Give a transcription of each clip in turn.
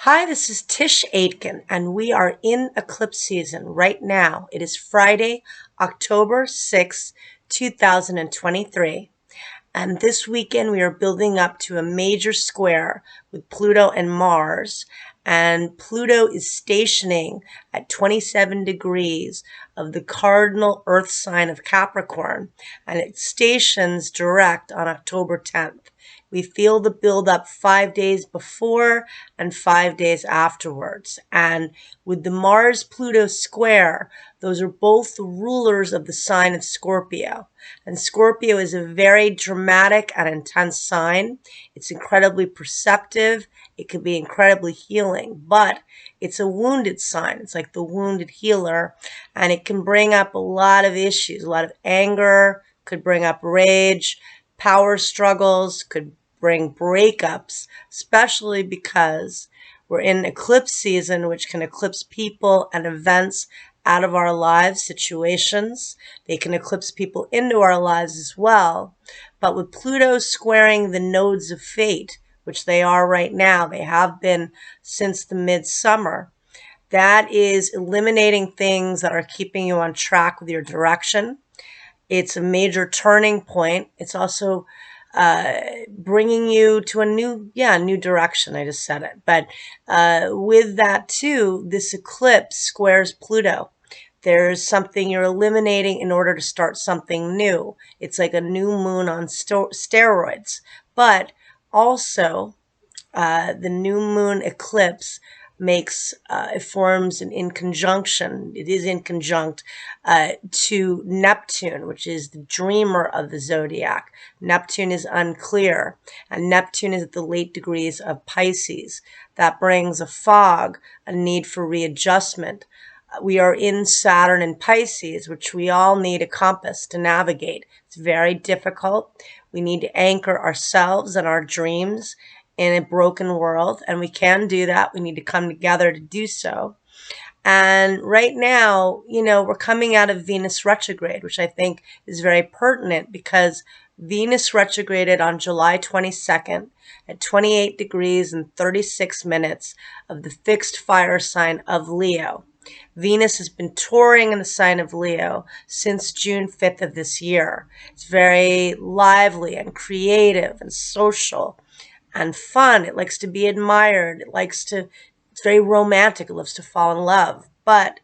Hi, this is Tish Aitken, and we are in eclipse season right now. It is Friday, October 6th, 2023. And this weekend, we are building up to a major square with Pluto and Mars. And Pluto is stationing at 27 degrees of the cardinal Earth sign of Capricorn. And it stations direct on October 10th. We feel the build up 5 days before and 5 days afterwards. And with the Mars Pluto square, those are both the rulers of the sign of Scorpio. And Scorpio is a very dramatic and intense sign. It's incredibly perceptive. It can be incredibly healing, but it's a wounded sign. It's like the wounded healer, and it can bring up a lot of issues, a lot of anger, could bring up rage, power struggles, could bring breakups, especially because we're in eclipse season, which can eclipse people and events out of our lives, situations. They can eclipse people into our lives as well. But with Pluto squaring the nodes of fate, which they are right now, they have been since the midsummer, that is eliminating things that are keeping you on track with your direction. It's a major turning point. It's also bringing you to a new direction. I just said it. But with that too, this eclipse squares Pluto. There's something you're eliminating in order to start something new. It's like a new moon on steroids. But also, the new moon eclipse it forms in conjunction, it is in conjunct to Neptune, which is the dreamer of the zodiac. Neptune is unclear, and Neptune is at the late degrees of Pisces. That brings a fog, a need for readjustment. We are in Saturn and Pisces, which we all need a compass to navigate. It's very difficult. We need to anchor ourselves and our dreams in a broken world, and we can do that. We need to come together to do so. And right now, we're coming out of Venus retrograde, which I think is very pertinent because Venus retrograded on July 22nd at 28 degrees and 36 minutes of the fixed fire sign of Leo. Venus has been touring in the sign of Leo since June 5th of this year. It's very lively and creative and social and fun. It likes to be admired. It's very romantic. It loves to fall in love. But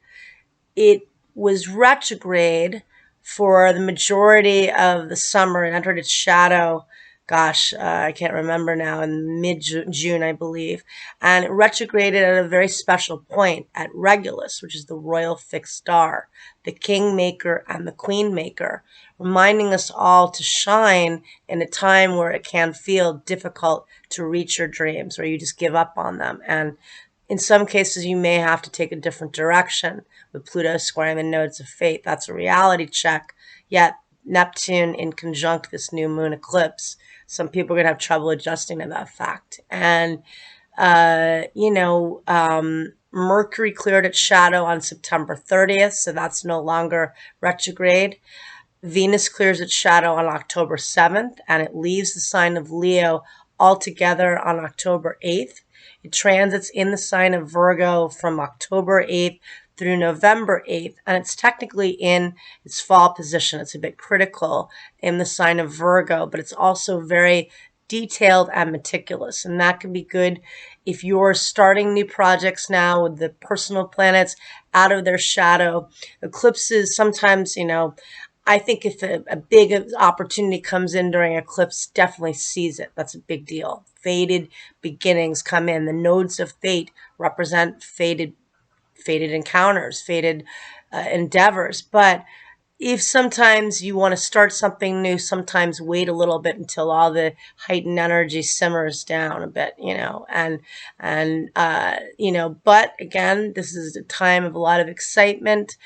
it was retrograde for the majority of the summer. It entered its shadow, I can't remember now, in mid-June, I believe. And it retrograded at a very special point at Regulus, which is the royal fixed star, the kingmaker and the queenmaker, reminding us all to shine in a time where it can feel difficult to reach your dreams, where you just give up on them. And in some cases, you may have to take a different direction with Pluto squaring the nodes of fate. That's a reality check. Yet Neptune in conjunct this new moon eclipse, some people are going to have trouble adjusting to that fact. And, Mercury cleared its shadow on September 30th, so that's no longer retrograde. Venus clears its shadow on October 7th, and it leaves the sign of Leo altogether on October 8th. It transits in the sign of Virgo from October 8th through November 8th, and it's technically in its fall position. It's a bit critical in the sign of Virgo, but it's also very detailed and meticulous, and that can be good if you're starting new projects now with the personal planets out of their shadow. Eclipses sometimes, I think if a big opportunity comes in during eclipse, definitely seize it. That's a big deal. Fated beginnings come in. The nodes of fate represent fated encounters, fated endeavors. But if sometimes you want to start something new, sometimes wait a little bit until all the heightened energy simmers down a bit, but again, this is a time of a lot of excitement.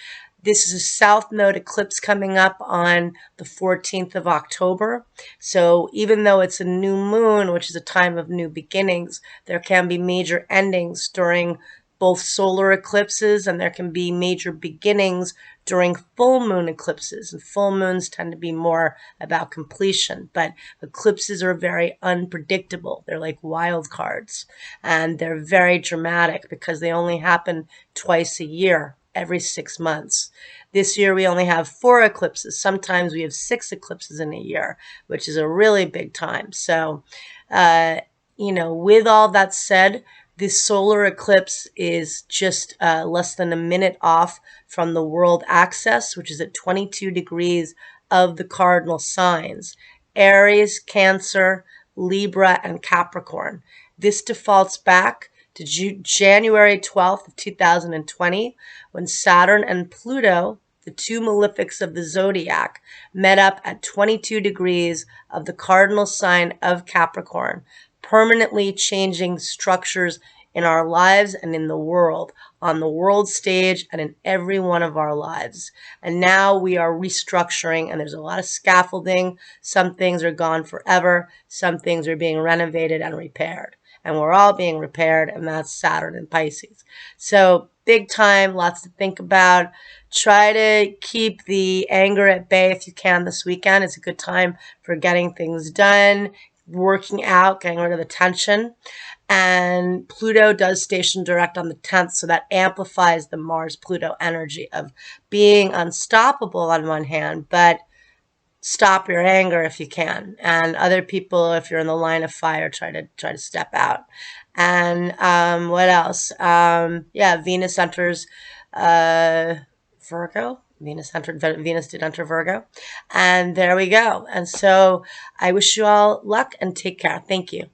This is a south node eclipse coming up on the 14th of October. So even though it's a new moon, which is a time of new beginnings, there can be major endings during both solar eclipses, and there can be major beginnings during full moon eclipses. And full moons tend to be more about completion, but eclipses are very unpredictable. They're like wild cards, and they're very dramatic because they only happen twice a year, every 6 months. This year we only have 4 eclipses. Sometimes we have 6 eclipses in a year, which is a really big time. So, with all that said, this solar eclipse is just less than a minute off from the world axis, which is at 22 degrees of the cardinal signs: Aries, Cancer, Libra, and Capricorn. This defaults back to January 12th of 2020, when Saturn and Pluto, the two malefics of the zodiac, met up at 22 degrees of the cardinal sign of Capricorn, permanently changing structures in our lives and in the world, on the world stage and in every one of our lives. And now we are restructuring, and there's a lot of scaffolding. Some things are gone forever. Some things are being renovated and repaired. And we're all being repaired, and that's Saturn and Pisces. So big time, lots to think about. Try to keep the anger at bay if you can this weekend. It's a good time for getting things done, working out, getting rid of the tension. And Pluto does station direct on the 10th, so that amplifies the Mars-Pluto energy of being unstoppable on one hand, but stop your anger if you can. And other people, if you're in the line of fire, try to step out. And what else? Venus enters Virgo. Venus did enter Virgo. And there we go. And so I wish you all luck and take care. Thank you.